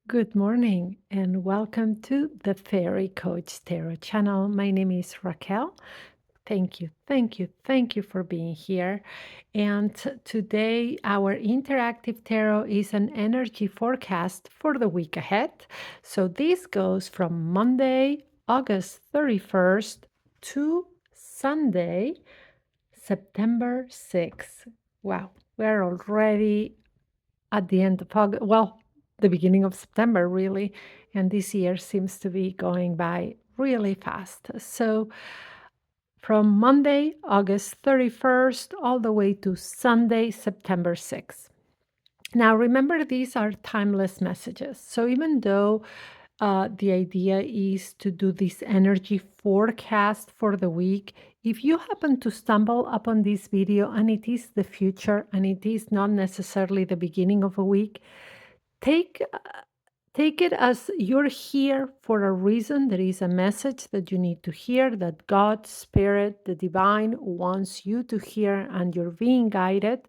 Good morning and welcome to the Fairy Coach Tarot channel. My name is Raquel. Thank you for being here. And today, our interactive tarot is an energy forecast for the week ahead. So this goes from Monday, August 31st to Sunday, September 6th. Wow, we're already at the end of August, well, the beginning of September, really. And this year seems to be going by really fast. So, from Monday, August 31st, all the way to Sunday, September 6th. Now, remember, these are timeless messages. So, even though the idea is to do this energy forecast for the week, if you happen to stumble upon this video and it is the future and it is not necessarily the beginning of a week, take take it as you're here for a reason. There is a message that you need to hear, that God, Spirit, the divine wants you to hear, and you're being guided.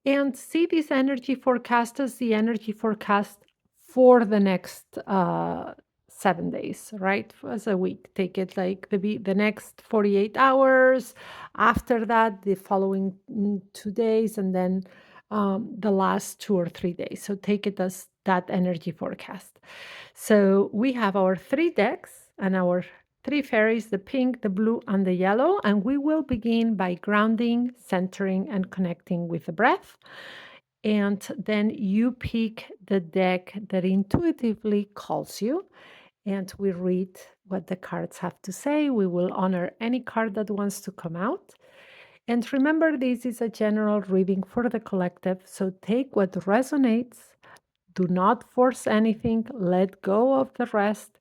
And see this energy forecast as the energy forecast for the next 7 days, right? As a week. Take it like the next 48 hours. After that, the following 2 days, and then the last 2 or 3 days. So take it as that energy forecast. So we have our three decks and our three fairies, the pink, the blue, and the yellow. And we will begin by grounding, centering, and connecting with the breath. And then you pick the deck that intuitively calls you. And we read what the cards have to say. We will honor any card that wants to come out. And remember, this is a general reading for the collective. So take what resonates. Do not force anything. Let go of the rest.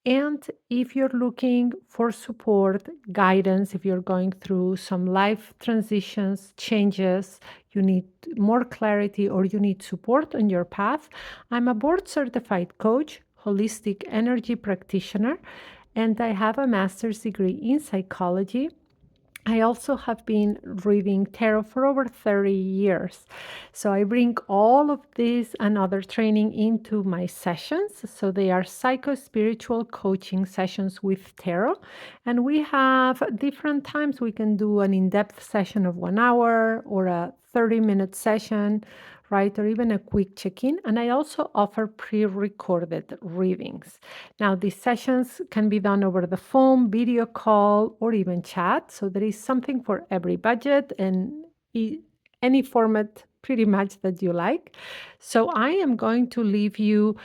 And if you're looking for support, guidance, if you're going through some life transitions, changes, you need more clarity or you need support on your path, I'm a board certified coach, holistic energy practitioner, and I have a master's degree in psychology. I also have been reading tarot for over 30 years. So I bring all of this and other training into my sessions. So they are psycho-spiritual coaching sessions with tarot. And we have different times. We can do an in-depth session of 1 hour or a 30-minute session, right? Or even a quick check-in. And I also offer pre-recorded readings. Now, these sessions can be done over the phone, video call, or even chat. So there is something for every budget and any format pretty much that you like. So I am going to leave you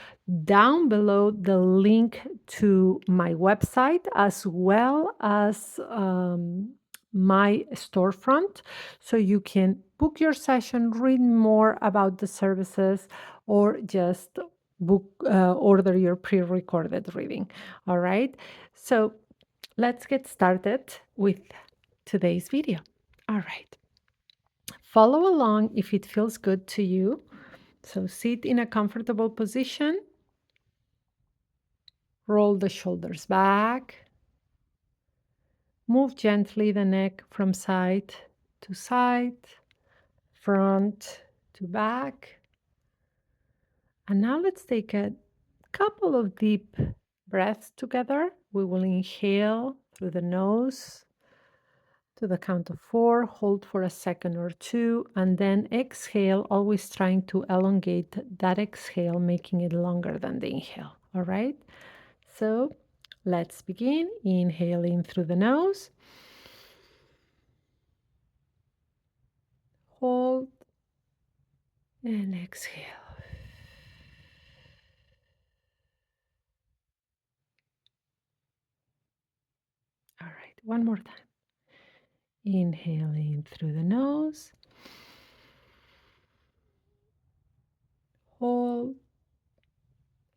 down below the link to my website as well as my storefront, so you can book your session, read more about the services, or just order your pre-recorded reading. All right, so let's get started with today's video. All right, follow along if it feels good to you. So sit in a comfortable position, roll the shoulders back, move gently the neck from side to side, front to back. And now let's take a couple of deep breaths together. We will inhale through the nose to the count of 4, hold for a second or two, and then exhale, always trying to elongate that exhale, making it longer than the inhale. All right? So let's begin. Inhaling through the nose. Hold and exhale. All right, one more time. Inhaling through the nose. Hold.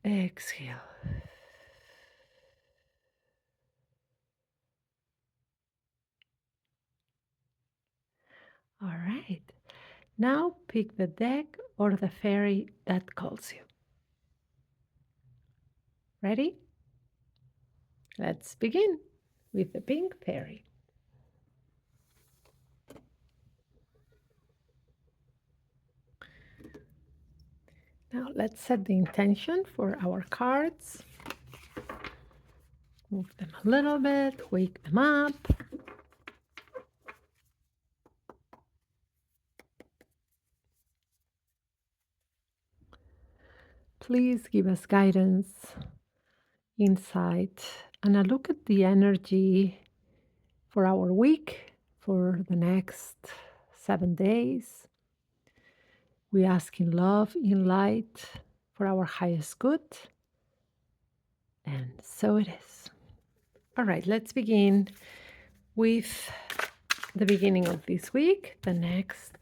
Exhale. All right. Now pick the deck or the fairy that calls you. Ready? Let's begin with the pink fairy. Now let's set the intention for our cards. Move them a little bit, wake them up. Please give us guidance, insight, and a look at the energy for our week, for the next 7 days. We ask in love, in light, for our highest good. And so it is. All right, let's begin with the beginning of this week, the next,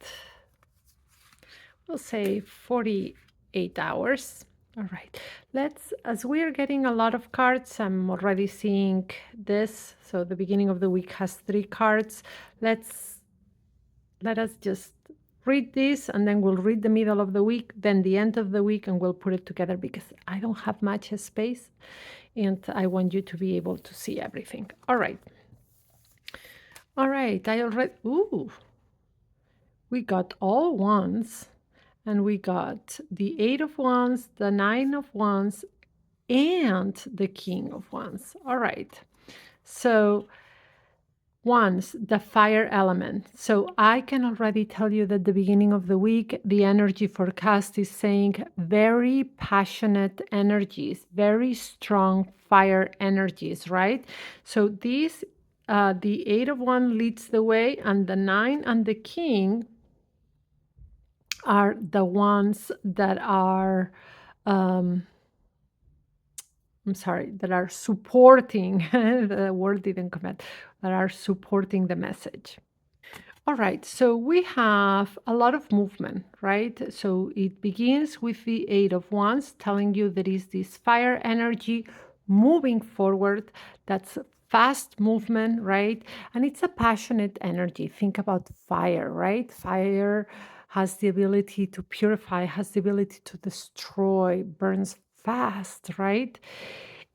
we'll say 48 hours. All right, as we are getting a lot of cards, I'm already seeing this. So the beginning of the week has 3 cards. Let us just read this and then we'll read the middle of the week, then the end of the week, and we'll put it together because I don't have much space and I want you to be able to see everything. All right. We got all ones, and we got the 8 of wands, the 9 of wands, and the king of wands. All right. So wands, the fire element. So I can already tell you that the beginning of the week, the energy forecast is saying very passionate energies, very strong fire energies, right? So these, the 8 of wands leads the way, and the 9 and the king are the ones that are I'm sorry, that are supporting the word didn't come out, that are supporting the message. All right, so we have a lot of movement, right? So it begins with the 8 of wands telling you there is this fire energy moving forward. That's fast movement, right? And it's a passionate energy. Think about fire, right? Fire has the ability to purify, has the ability to destroy, burns fast, right?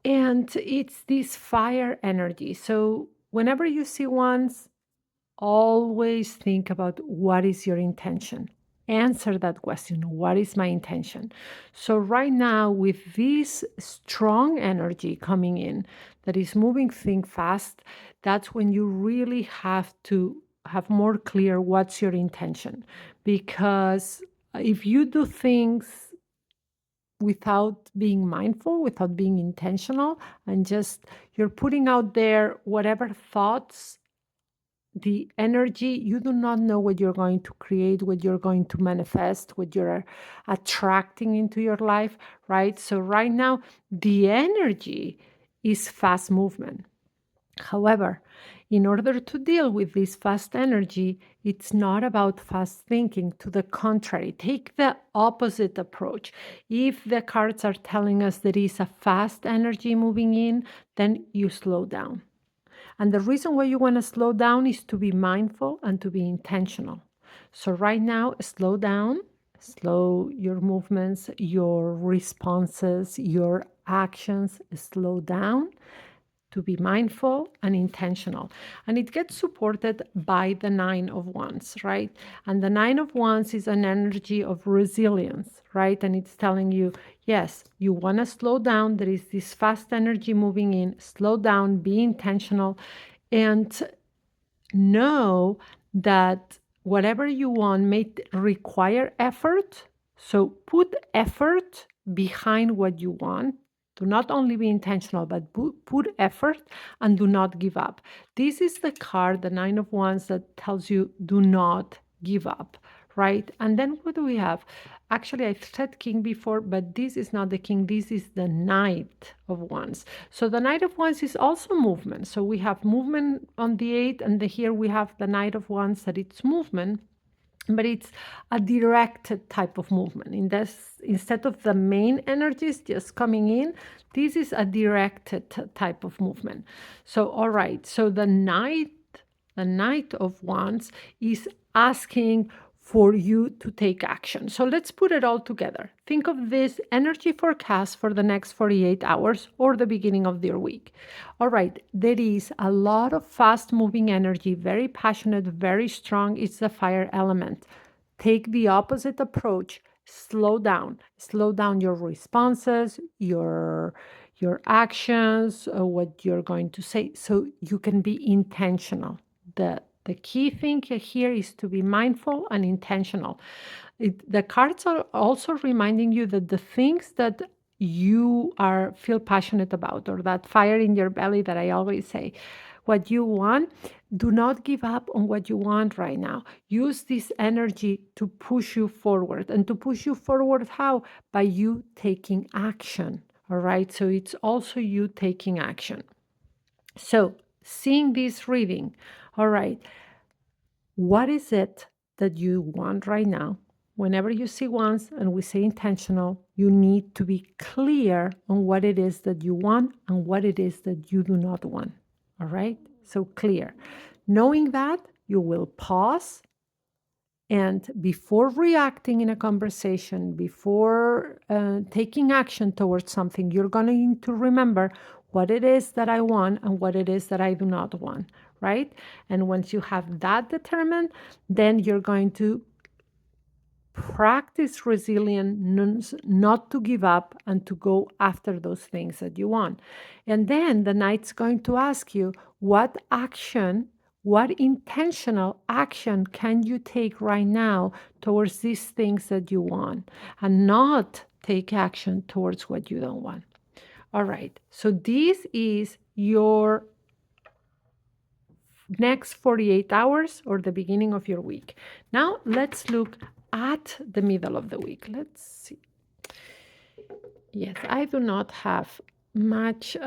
And it's this fire energy. So whenever you see wands, always think about what is your intention. Answer that question. What is my intention? So, right now, with this strong energy coming in that is moving things fast, that's when you really have to have more clear what's your intention. Because if you do things without being mindful, without being intentional, and just you're putting out there whatever thoughts, the energy, you do not know what you're going to create, what you're going to manifest, what you're attracting into your life, right? So right now the energy is fast movement. However, in order to deal with this fast energy, it's not about fast thinking. To the contrary, take the opposite approach. If the cards are telling us there is a fast energy moving in, then you slow down. And the reason why you want to slow down is to be mindful and to be intentional. So, right now, slow down, slow your movements, your responses, your actions, slow down to be mindful and intentional. And it gets supported by the 9 of wands, right? And the 9 of wands is an energy of resilience, right? And it's telling you, yes, you want to slow down. There is this fast energy moving in. Slow down, be intentional, and know that whatever you want may require effort. So put effort behind what you want. Do not only be intentional, but put effort and do not give up. This is the card, the 9 of wands, that tells you do not give up, right? And then what do we have? Actually, I said king before, but this is not the king. This is the knight of wands. So the knight of wands is also movement. So we have movement on the 8, and here we have the knight of wands that it's movement, but it's a directed type of movement. In this, instead of the main energies just coming in, this is a directed type of movement. So, all right. So the knight of wands is asking for you to take action. So let's put it all together. Think of this energy forecast for the next 48 hours or the beginning of your week. All right, there is a lot of fast moving energy, very passionate, very strong. It's the fire element. Take the opposite approach. Slow down your responses, your actions, what you're going to say, so you can be intentional. The key thing here is to be mindful and intentional. The cards are also reminding you that the things that you are feel passionate about, or that fire in your belly that I always say, what you want, do not give up on what you want right now. Use this energy to push you forward. And to push you forward, how? By you taking action. All right. So it's also you taking action. So, seeing this reading, all right, what is it that you want right now? Whenever you see ones and we say intentional, you need to be clear on what it is that you want and what it is that you do not want. All right? So clear. Knowing that, you will pause, and before reacting in a conversation, before taking action towards something, you're going to need to remember what it is that I want and what it is that I do not want, right? And once you have that determined, then you're going to practice resilience, not to give up and to go after those things that you want. And then the knight's going to ask you, what action, what intentional action can you take right now towards these things that you want, and not take action towards what you don't want. All right, so this is your next 48 hours or the beginning of your week. Now let's look at the middle of the week. Let's see. Yes, I do not have much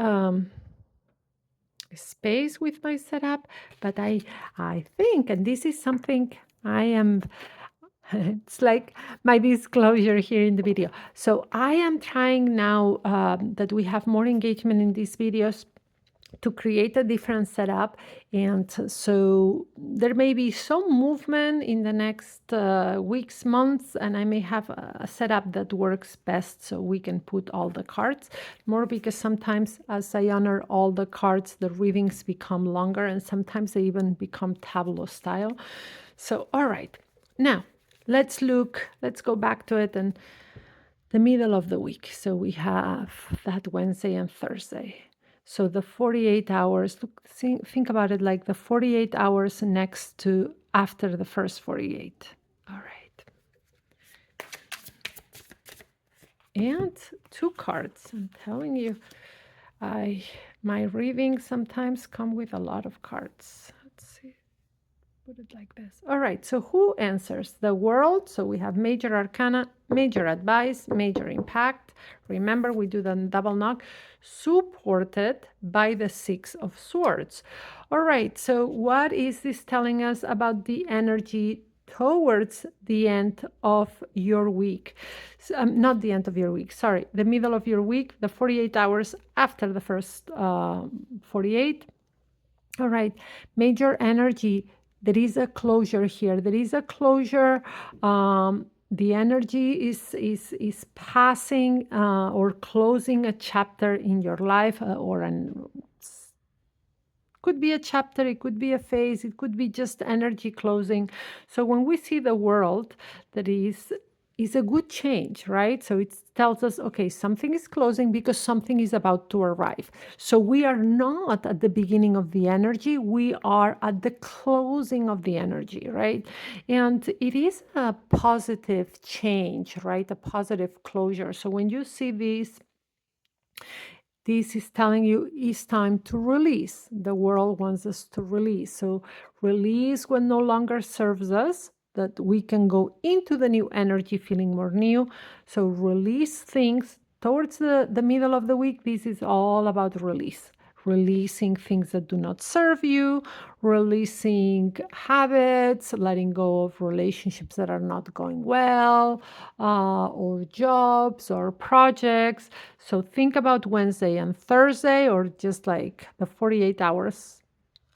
space with my setup, but I think, and this is something I am, it's like my disclosure here in the video. So I am trying now that we have more engagement in these videos to create a different setup. And so there may be some movement in the next weeks, months, and I may have a setup that works best so we can put all the cards more, because sometimes as I honor all the cards, the readings become longer and sometimes they even become tableau style. So, all right, now let's go back to it and the middle of the week. So we have that Wednesday and Thursday. So the 48 hours, think about it like the 48 hours next to after the first 48. All right. And two cards. I'm telling you, my readings sometimes come with a lot of cards. Let's see. Put it like this. All right, so who answers? The world. So we have major arcana, major advice, major impact. Remember, we do the double knock, supported by the Six of Swords. All right, so what is this telling us about the energy towards the end of your week? Not the end of your week, sorry, the middle of your week, the 48 hours after the first 48. All right, major energy. There is a closure here. There is a closure. The energy is passing or closing a chapter in your life, or an could be a chapter, it could be a phase, it could be just energy closing. So when we see the world, that is a good change, right? So it tells us, okay, something is closing because something is about to arrive. So we are not at the beginning of the energy, we are at the closing of the energy, right? And it is a positive change, right? A positive closure. So when you see this is telling you it's time to release. The world wants us to release. So release what no longer serves us, that we can go into the new energy feeling more new. So release things towards the middle of the week. This is all about release. Releasing things that do not serve you, releasing habits, letting go of relationships that are not going well, or jobs or projects. So think about Wednesday and Thursday, or just like the 48 hours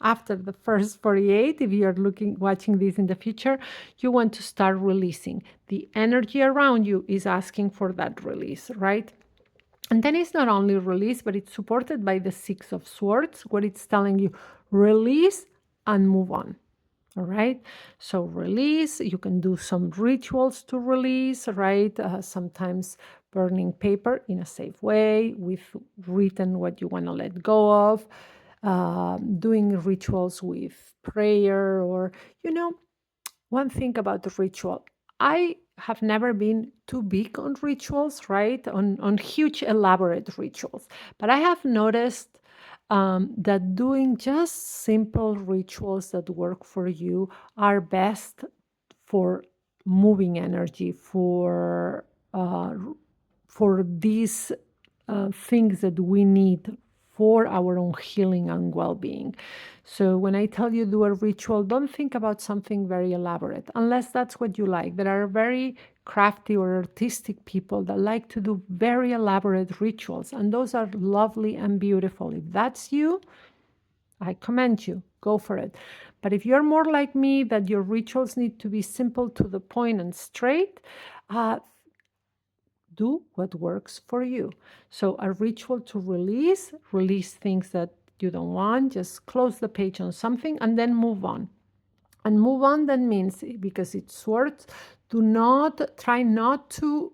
after the first 48. If you're watching this in the future, you want to start releasing. The energy around you is asking for that release, right? And then it's not only release, but it's supported by the Six of Swords, where it's telling you release and move on. All right. So release, you can do some rituals to release, right? Sometimes burning paper in a safe way with written what you want to let go of, doing rituals with prayer, or, you know, one thing about the ritual. I have never been too big on rituals, right? On huge, elaborate rituals. But I have noticed that doing just simple rituals that work for you are best for moving energy, uh, for these things that we need for our own healing and well-being. So when I tell you do a ritual, don't think about something very elaborate, unless that's what you like. There are very crafty or artistic people that like to do very elaborate rituals, and those are lovely and beautiful. If that's you, I commend you. Go for it. But if you're more like me, that your rituals need to be simple, to the point, and straight, uh, do what works for you. So a ritual to release things that you don't want, just close the page on something and then move on. And move on then means, because it's words, try not to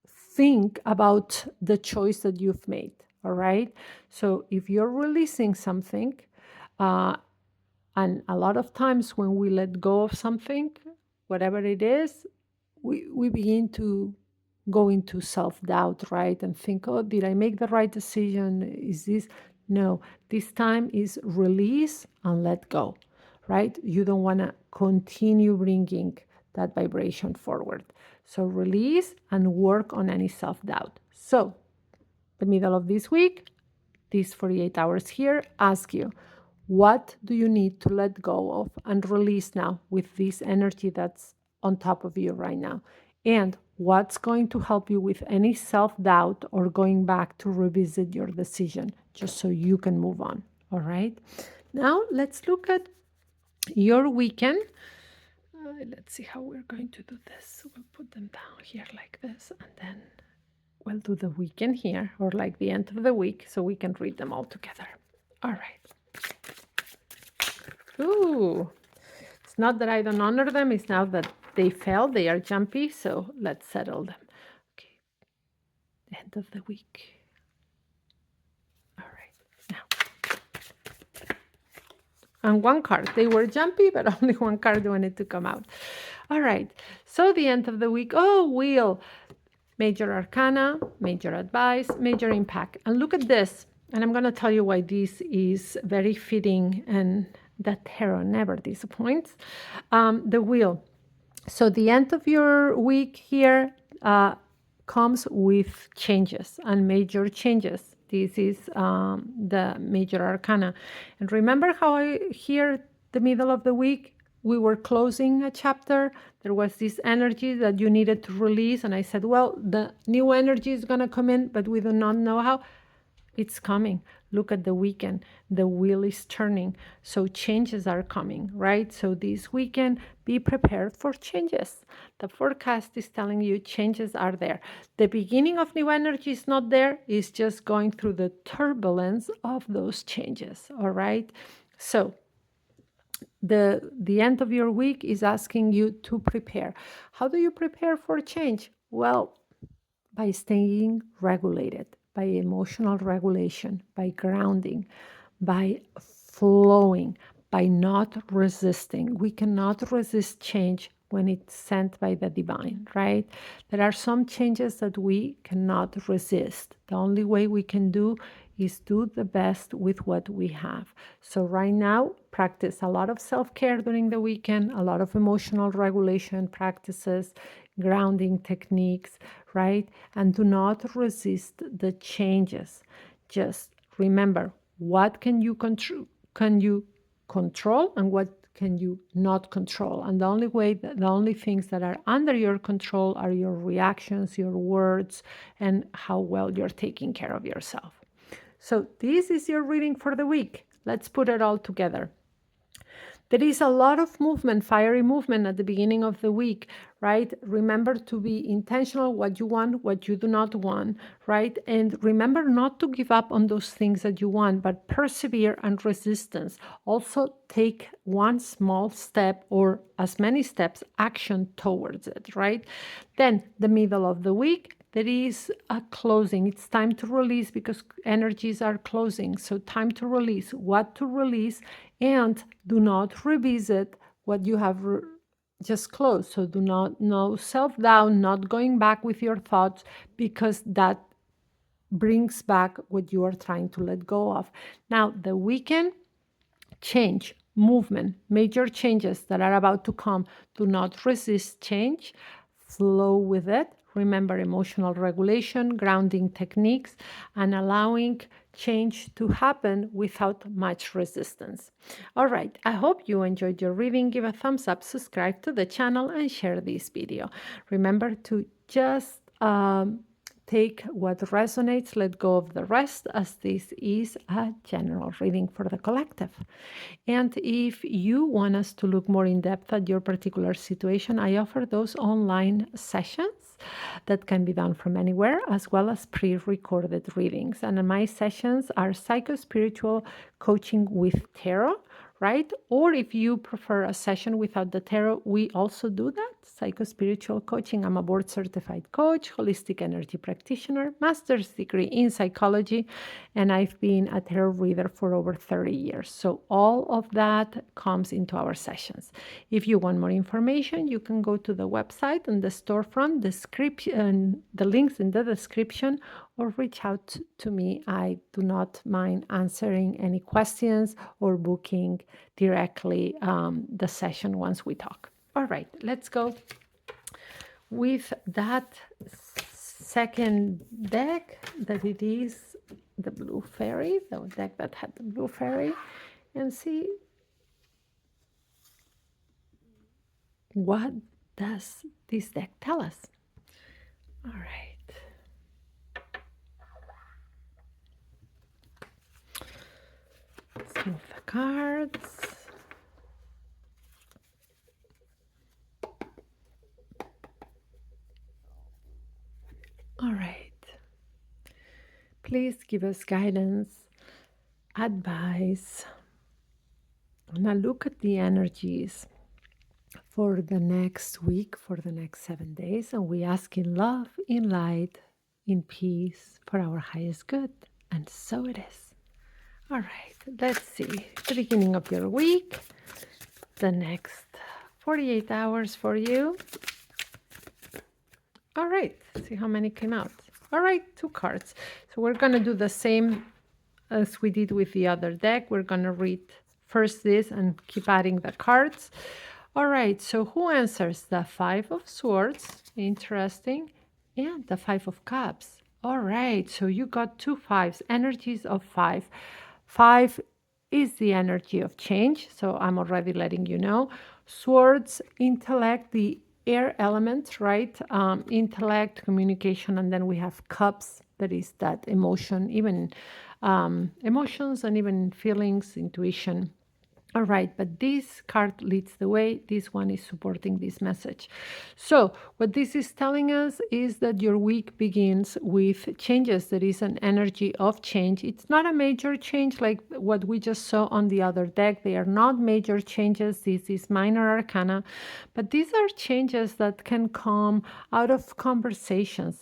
think about the choice that you've made. All right. So if you're releasing something, uh, and a lot of times when we let go of something, whatever it is, we begin to go into self-doubt, right? And think, oh, did I make the right decision? Is this? No, this time is release and let go, right? You don't want to continue bringing that vibration forward. So release and work on any self-doubt. So the middle of this week, these 48 hours here, ask you, what do you need to let go of and release now with this energy that's on top of you right now? And what's going to help you with any self-doubt or going back to revisit your decision, just so you can move on. All right. Now let's look at your weekend. Let's see how we're going to do this. We'll put them down here like this, and then we'll do the weekend here, or like the end of the week, so we can read them all together. All right. Ooh, it's not that I don't honor them, it's now that they fell, they are jumpy, so let's settle them. Okay, end of the week. All right, now. And one card, they were jumpy, but only one card wanted to come out. All right, so the end of the week, oh, wheel. Major arcana, major advice, major impact. And look at this. And I'm going to tell you why this is very fitting and that tarot never disappoints. The wheel. So the end of your week here comes with changes and major changes. This is the major arcana. And remember how here, the middle of the week, we were closing a chapter. There was this energy that you needed to release. And I said, well, the new energy is going to come in, but we do not know how. It's coming. Look at the weekend. The wheel is turning. So changes are coming, right? So this weekend, be prepared for changes. The forecast is telling you changes are there. The beginning of new energy is not there. It's just going through the turbulence of those changes, all right? So the end of your week is asking you to prepare. How do you prepare for change? Well, by staying regulated, by emotional regulation, by grounding, by flowing, by not resisting. We cannot resist change when it's sent by the divine, right? There are some changes that we cannot resist. The only way we can do is do the best with what we have. So right now, practice a lot of self-care during the weekend, a lot of emotional regulation practices, grounding techniques, right? And do not resist the changes. Just remember, what can you control and what can you not control? And the only things that are under your control are your reactions, your words, and how well you're taking care of yourself. So this is your reading for the week. Let's put it all together. There is a lot of movement, fiery movement at the beginning of the week, right? Remember to be intentional what you want, what you do not want, right? And remember not to give up on those things that you want, but persevere and resistance. Also take one small step or as many steps action towards it, right? Then the middle of the week, there is a closing. It's time to release because energies are closing. So time to release, what to release, and do not revisit what you have just closed. So do not, no self-doubt, not going back with your thoughts, because that brings back what you are trying to let go of. Now, the weekend, change, movement, major changes that are about to come. Do not resist change, flow with it. Remember emotional regulation, grounding techniques, and allowing change to happen without much resistance. All right, I hope you enjoyed your reading. Give a thumbs up, subscribe to the channel, and share this video. Remember to just take what resonates, let go of the rest, as this is a general reading for the collective. And if you want us to look more in depth at your particular situation, I offer those online sessions that can be done from anywhere, as well as pre-recorded readings. And my sessions are psycho-spiritual coaching with tarot, right? Or if you prefer a session without the tarot, we also do that. Psycho-spiritual coaching. I'm a board certified coach, holistic energy practitioner, master's degree in psychology, and I've been a tarot reader for over 30 years. So all of that comes into our sessions. If you want more information, you can go to the website and the storefront description, the links in the description, or reach out to me. I do not mind answering any questions or booking directly the session once we talk. All right, let's go with that second deck, that it is the Blue Fairy, the deck that had the Blue Fairy, and see what does this deck tell us. All right. Let's move the cards. All right. Please give us guidance, advice, and a look at the energies for the next week, for the next 7 days. And we ask in love, in light, in peace, for our highest good. And so it is. All right, let's see. The beginning of your week, the next 48 hours for you. All right, see how many came out. All right, 2 cards. So we're going to do the same as we did with the other deck. We're going to read first this and keep adding the cards. All right, so who answers? The 5 of Swords, interesting, and the 5 of Cups. All right, so you got 2 5s, energies of 5. 5 is the energy of change, so I'm already letting you know. Swords, intellect, the air element, right? Intellect, communication, and then we have Cups, that is that emotion, even emotions and even feelings, intuition. All right, but this card leads the way. This one is supporting this message. So what this is telling us is that your week begins with changes. There is an energy of change. It's not a major change like what we just saw on the other deck. They are not major changes. This is minor arcana, but these are changes that can come out of conversations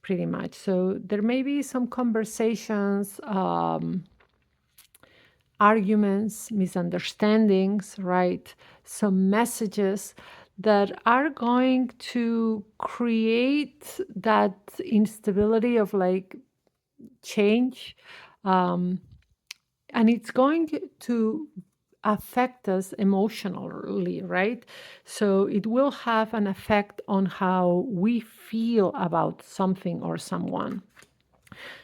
pretty much. So there may be some conversations, arguments, misunderstandings, right? Some messages that are going to create that instability of like change. And it's going to affect us emotionally, right? So it will have an effect on how we feel about something or someone.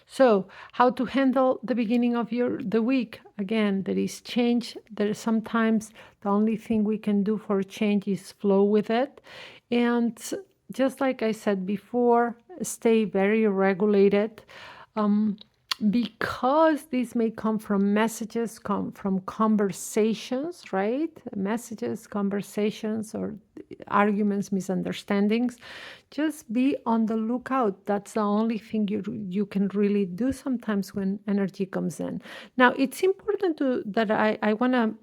So how to handle the beginning of the week? Again, there is change. There is sometimes the only thing we can do for change is flow with it. And just like I said before, stay very regulated. because these may come from messages, come from conversations, right? Messages, conversations, or arguments, misunderstandings. Just be on the lookout. That's the only thing you can really do sometimes when energy comes in. Now, it's important to that I want to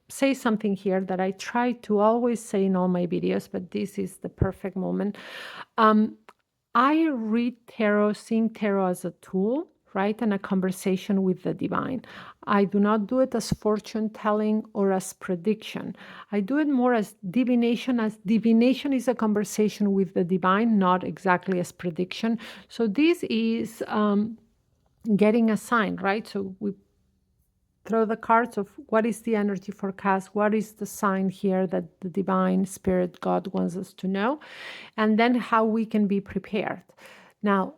say something here that I try to always say in all my videos, but this is the perfect moment. Um, I read tarot, seeing tarot as a tool, right, and a conversation with the divine. I do not do it as fortune telling or as prediction. I do it more as divination, as divination is a conversation with the divine, not exactly as prediction. So this is getting a sign, right? So we throw the cards of what is the energy forecast, what is the sign here that the divine spirit God wants us to know, and then how we can be prepared. Now,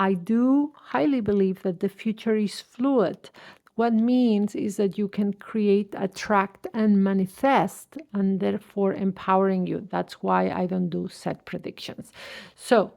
I do highly believe that the future is fluid. What means is that you can create, attract, and manifest, and therefore empowering you. That's why I don't do set predictions. So,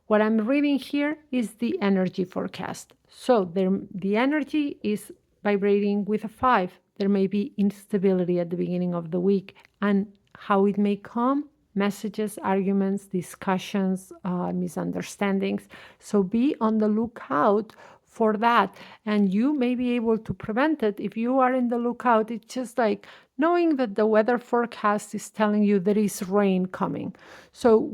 what I'm reading here is the energy forecast. So, the energy is vibrating with a 5. There may be instability at the beginning of the week, and how it may come messages, arguments, discussions, misunderstandings. So be on the lookout for that. And you may be able to prevent it if you are in the lookout. It's just like knowing that the weather forecast is telling you there is rain coming. So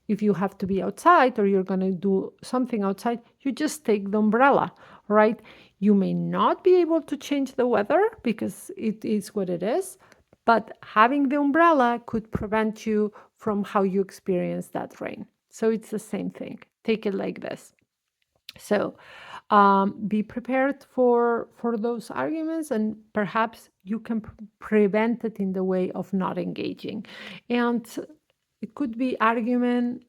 if you have to be outside or you're going to do something outside, you just take the umbrella, right? You may not be able to change the weather because it is what it is, but having the umbrella could prevent you from how you experience that rain. So it's the same thing. Take it like this. So be prepared for those arguments, and perhaps you can prevent it in the way of not engaging. And it could be argument,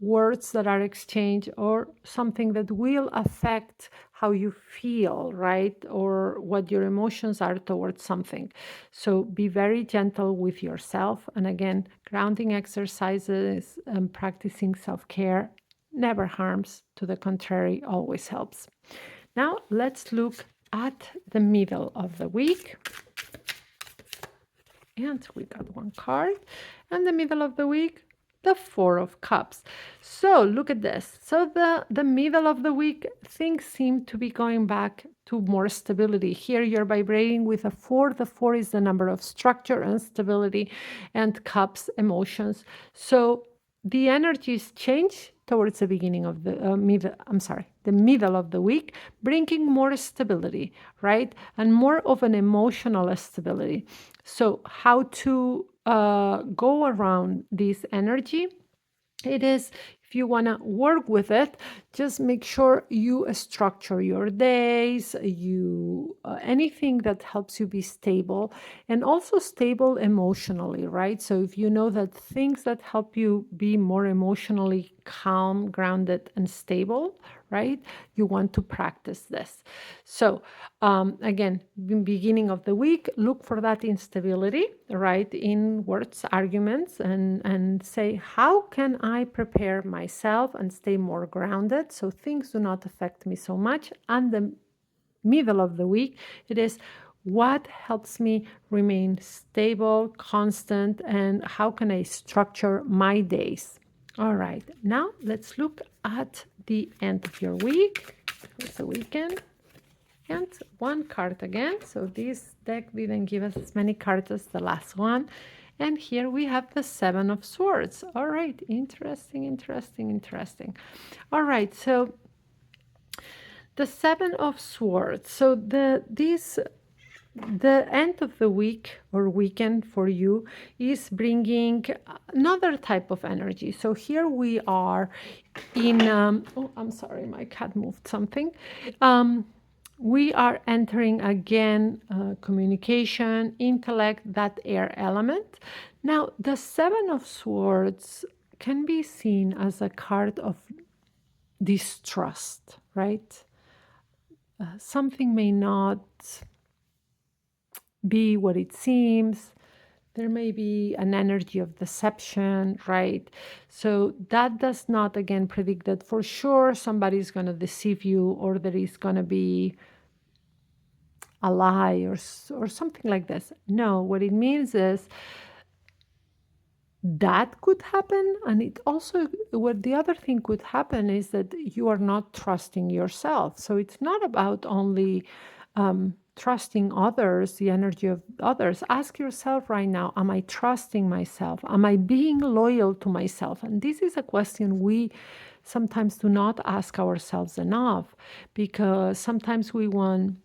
words that are exchanged, or something that will affect how you feel, right? Or what your emotions are towards something. So be very gentle with yourself. And again, grounding exercises and practicing self care never harms. To the contrary, always helps. Now, let's look at the middle of the week. And we got one card. And the middle of the week, the Four of Cups. So look at this. So the middle of the week, things seem to be going back to more stability. Here you're vibrating with a 4. The 4 is the number of structure and stability, and cups, emotions. So the energies change towards the beginning of the the middle of the week, bringing more stability, right? And more of an emotional stability. So how to go around this energy? It is, if you want to work with it, just make sure you structure your days, you anything that helps you be stable, and also stable emotionally, right? So if you know that things that help you be more emotionally calm, grounded, and stable, right? You want to practice this. So again, beginning of the week, look for that instability, right? In words, arguments, and say, how can I prepare myself and stay more grounded so things do not affect me so much? And the middle of the week, it is what helps me remain stable, constant, and how can I structure my days? All right, now let's look at the end of your week. It's the weekend. And one card again. So this deck didn't give us as many cards as the last one. And here we have the Seven of Swords. All right, interesting, interesting, interesting. All right, so the Seven of Swords. So the end of the week or weekend for you is bringing another type of energy. So here we are in oh, I'm sorry, my cat moved something. We are entering again communication, intellect, that air element. Now the Seven of Swords can be seen as a card of distrust, right? Something may not be what it seems. There may be an energy of deception, right? So that does not, again, predict that for sure somebody's going to deceive you or there is going to be a lie or something like this. No, what it means is that could happen. And it also, what the other thing could happen is that you are not trusting yourself. So it's not about only trusting others, the energy of others. Ask yourself right now, am I trusting myself? Am I being loyal to myself? And this is a question we sometimes do not ask ourselves enough, because sometimes we want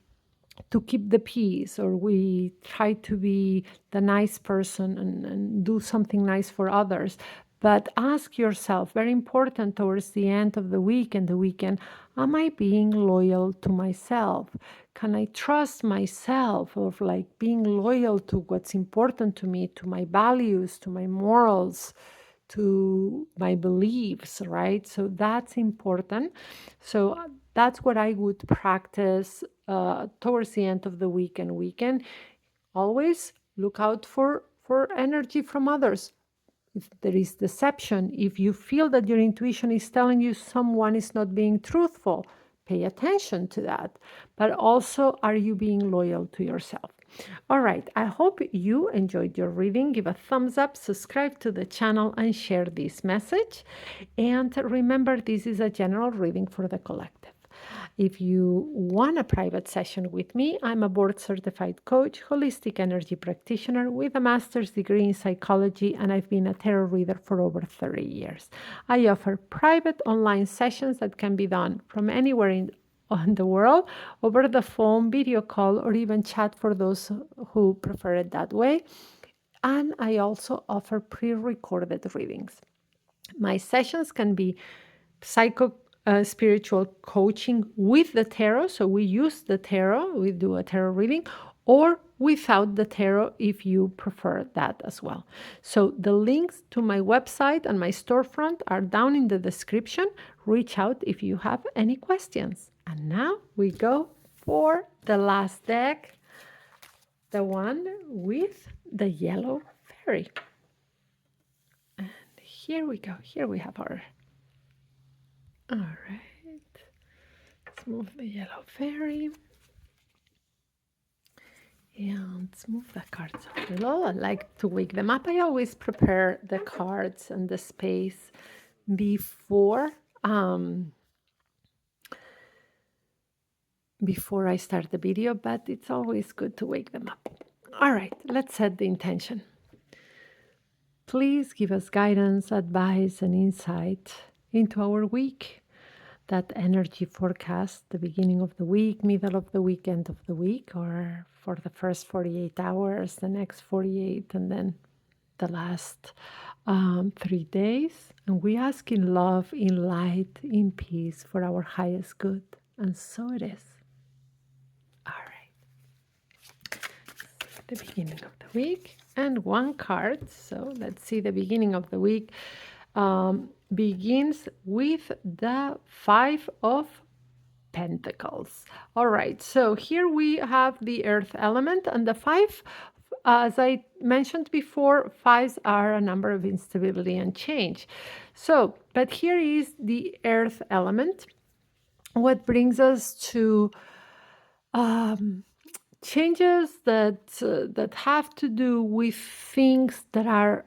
to keep the peace, or we try to be the nice person and do something nice for others. But ask yourself, very important towards the end of the week and the weekend, am I being loyal to myself? Can I trust myself of like being loyal to what's important to me, to my values, to my morals, to my beliefs, right? So that's important. So that's what I would practice towards the end of the week and weekend. Always look out for energy from others. If there is deception, if you feel that your intuition is telling you someone is not being truthful, pay attention to that. But also, are you being loyal to yourself? All right, I hope you enjoyed your reading. Give a thumbs up, subscribe to the channel, and share this message. And remember, this is a general reading for the collective. If you want a private session with me, I'm a board certified coach, holistic energy practitioner with a master's degree in psychology, and I've been a tarot reader for over 30 years. I offer private online sessions that can be done from anywhere on the world, over the phone, video call, or even chat for those who prefer it that way. And I also offer pre-recorded readings. My sessions can be spiritual coaching with the tarot. So we use the tarot, we do a tarot reading, or without the tarot if you prefer that as well. So the links to my website and my storefront are down in the description. Reach out if you have any questions. And now we go for the last deck, the one with the yellow fairy. And here we go. Here we have our... All right. Let's move the yellow fairy. And let's move the cards a little. I like to wake them up. I always prepare the cards and the space before I start the video, but it's always good to wake them up. All right, let's set the intention. Please give us guidance, advice, and insight into our week. That energy forecast, the beginning of the week, middle of the week, end of the week, or for the first 48 hours, the next 48, and then the last 3 days. And we ask in love, in light, in peace for our highest good. And so it is. All right. The beginning of the week and one card. So let's see the beginning of the week. Begins with the Five of Pentacles. All right, so here we have the earth element, and the five, as I mentioned before, fives are a number of instability and change. So, but here is the earth element, what brings us to changes that have to do with things that are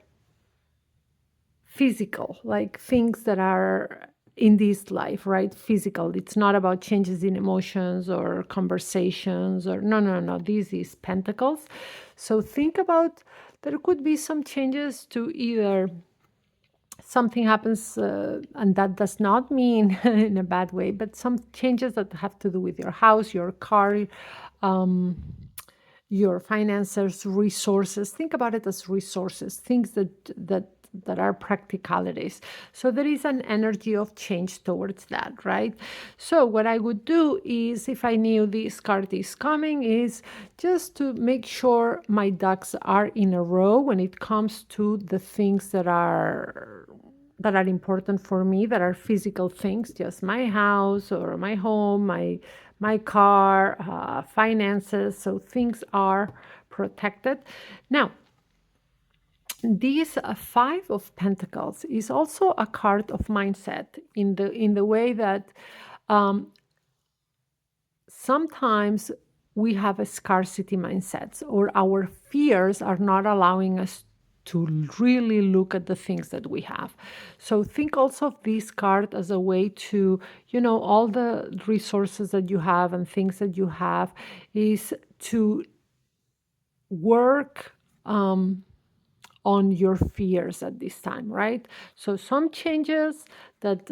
physical, like things that are in this life, right? Physical. It's not about changes in emotions or conversations or no. This is pentacles. So think about, there could be some changes to either something happens, and that does not mean in a bad way, but some changes that have to do with your house, your car, your finances, resources. Think about it as resources, things that are practicalities. So there is an energy of change towards that, right? So what I would do is, if I knew this card is coming, is just to make sure my ducks are in a row when it comes to the things that are important for me, that are physical things, just my house or my home, my car, finances. So things are protected. Now, This Five of Pentacles is also a card of mindset in the way that um, sometimes we have a scarcity mindsets, or our fears are not allowing us to really look at the things that we have. So think also of this card as a way to, all the resources that you have and things that you have is to work on your fears at this time, right? So some changes that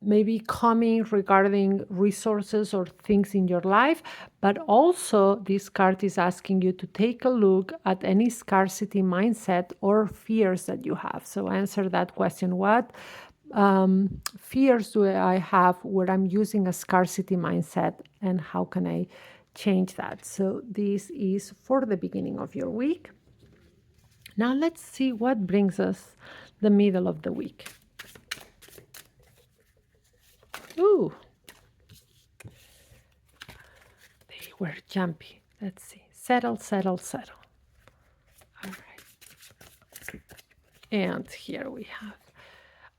may be coming regarding resources or things in your life, but also this card is asking you to take a look at any scarcity mindset or fears that you have. So answer that question: what fears do I have where I'm using a scarcity mindset, and how can I change that? So this is for the beginning of your week. Now let's see what brings us the middle of the week. Ooh, they were jumpy. Let's see. Settle, settle, settle. All right. And here we have.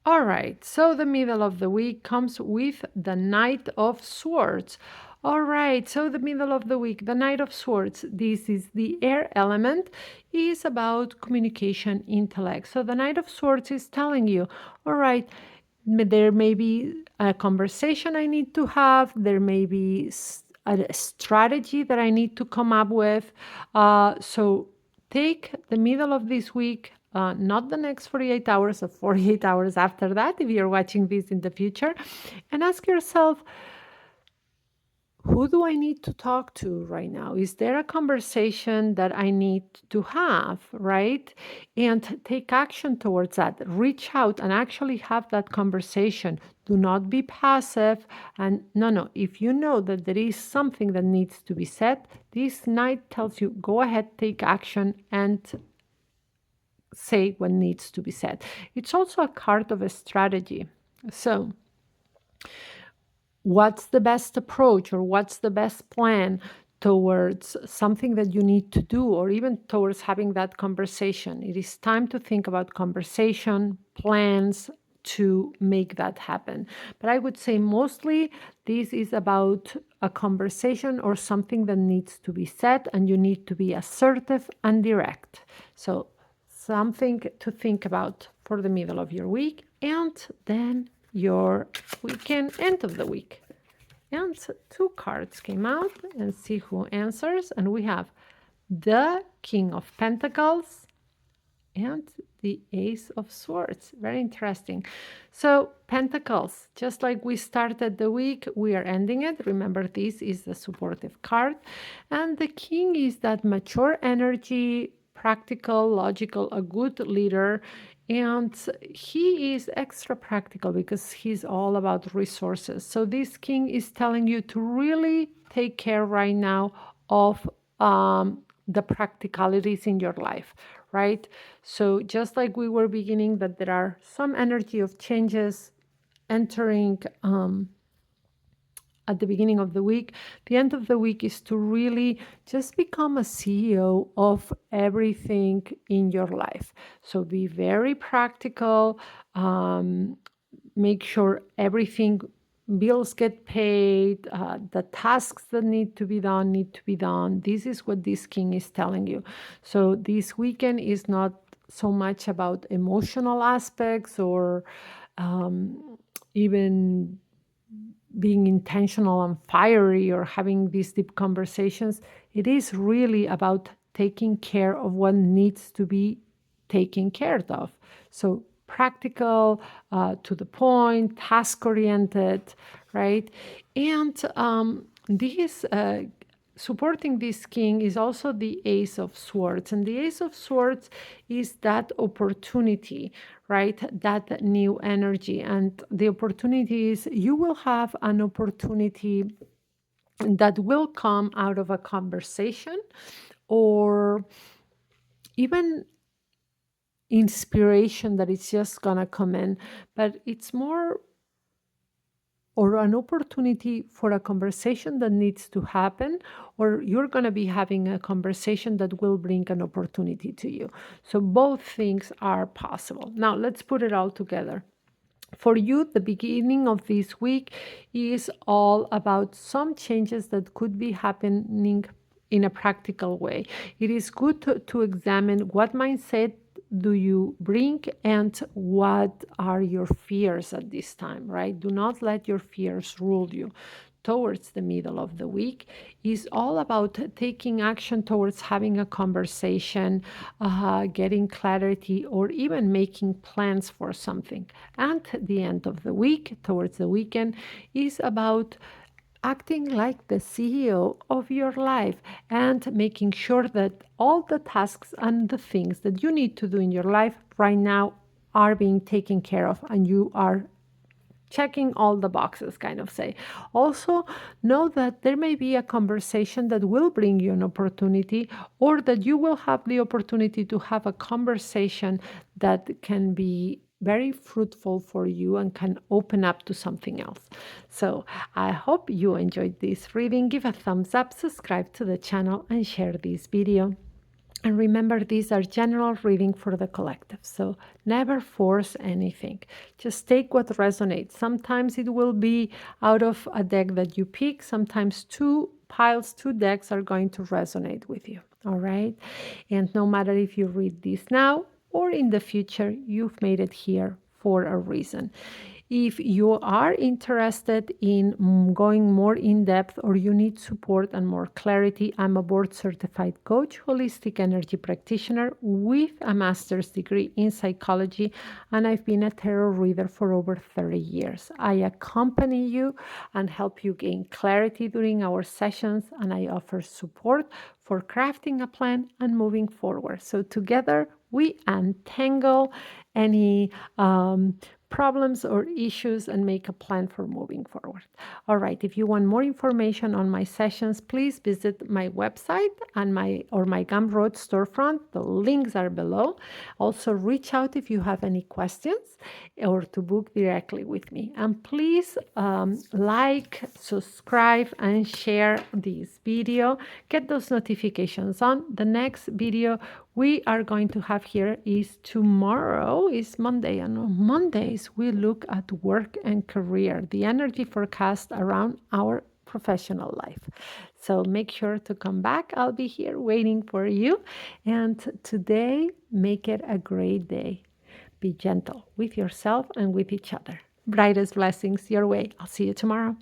All right, so the middle of the week comes with the Knight of Swords. All right, so the middle of the week, the Knight of Swords, this is the air element, is about communication, intellect. So the Knight of Swords is telling you, all right, there may be a conversation I need to have, there may be a strategy that I need to come up with. So take the middle of this week, not the next 48 hours, or 48 hours after that, if you're watching this in the future, and ask yourself, who do I need to talk to right now? Is there a conversation that I need to have, right? And take action towards that. Reach out and actually have that conversation. Do not be passive. And no, if you know that there is something that needs to be said, this night tells you go ahead, take action, and say what needs to be said. It's also a card of a strategy. So, what's the best approach, or what's the best plan towards something that you need to do, or even towards having that conversation? It is time to think about conversation plans to make that happen. But I would say mostly this is about a conversation or something that needs to be said, and you need to be assertive and direct. So something to think about for the middle of your week, and then your weekend, end of the week. And two cards came out, and see who answers. And we have the King of Pentacles and the Ace of Swords. Very interesting. So Pentacles, just like we started the week, we are ending it. Remember, this is the supportive card. And the King is that mature energy, practical, logical, a good leader. And he is extra practical because he's all about resources. So this King is telling you to really take care right now of the practicalities in your life, right? So just like we were beginning, that there are some energy of changes entering at the beginning of the week. The end of the week is to really just become a CEO of everything in your life. So be very practical. Make sure everything, bills get paid, the tasks that need to be done need to be done. This is what this King is telling you. So this weekend is not so much about emotional aspects, or even being intentional and fiery, or having these deep conversations. It is really about taking care of what needs to be taken care of. So practical, to the point, task oriented, right? And this supporting this King is also the Ace of Swords. And the Ace of Swords is that opportunity, right? That new energy. And the opportunity is, you will have an opportunity that will come out of a conversation, or even inspiration that is just gonna come in. But it's more or an opportunity for a conversation that needs to happen, or you're going to be having a conversation that will bring an opportunity to you. So both things are possible. Now, let's put it all together. For you, the beginning of this week is all about some changes that could be happening in a practical way. It is good to examine what mindset do you bring and what are your fears at this time, right? Do not let your fears rule you. Towards the middle of the week is all about taking action towards having a conversation, getting clarity, or even making plans for something. And the end of the week, towards the weekend, is about acting like the CEO of your life and making sure that all the tasks and the things that you need to do in your life right now are being taken care of and you are checking all the boxes, kind of say. Also, know that there may be a conversation that will bring you an opportunity, or that you will have the opportunity to have a conversation that can be very fruitful for you and can open up to something else. So, I hope you enjoyed this reading. Give a thumbs up, subscribe to the channel, and share this video. And remember, these are general reading for the collective. So never force anything. Just take what resonates. Sometimes it will be out of a deck that you pick. Sometimes two decks are going to resonate with you. All right. And no matter if you read this now or in the future, you've made it here for a reason. If you are interested in going more in depth or you need support and more clarity, I'm a board certified coach, holistic energy practitioner with a master's degree in psychology, and I've been a tarot reader for over 30 years. I accompany you and help you gain clarity during our sessions, and I offer support for crafting a plan and moving forward. So together we untangle any problems or issues and make a plan for moving forward. All right, if you want more information on my sessions, please visit my website and my Gumroad storefront. The links are below. Also, reach out if you have any questions or to book directly with me. And please like, subscribe, and share this video. Get those notifications on. The next video we are going to have here is tomorrow is Monday, and on Mondays we look at work and career, the energy forecast around our professional life. So make sure to come back. I'll be here waiting for you. And today, make it a great day. Be gentle with yourself and with each other. Brightest blessings your way. I'll see you tomorrow.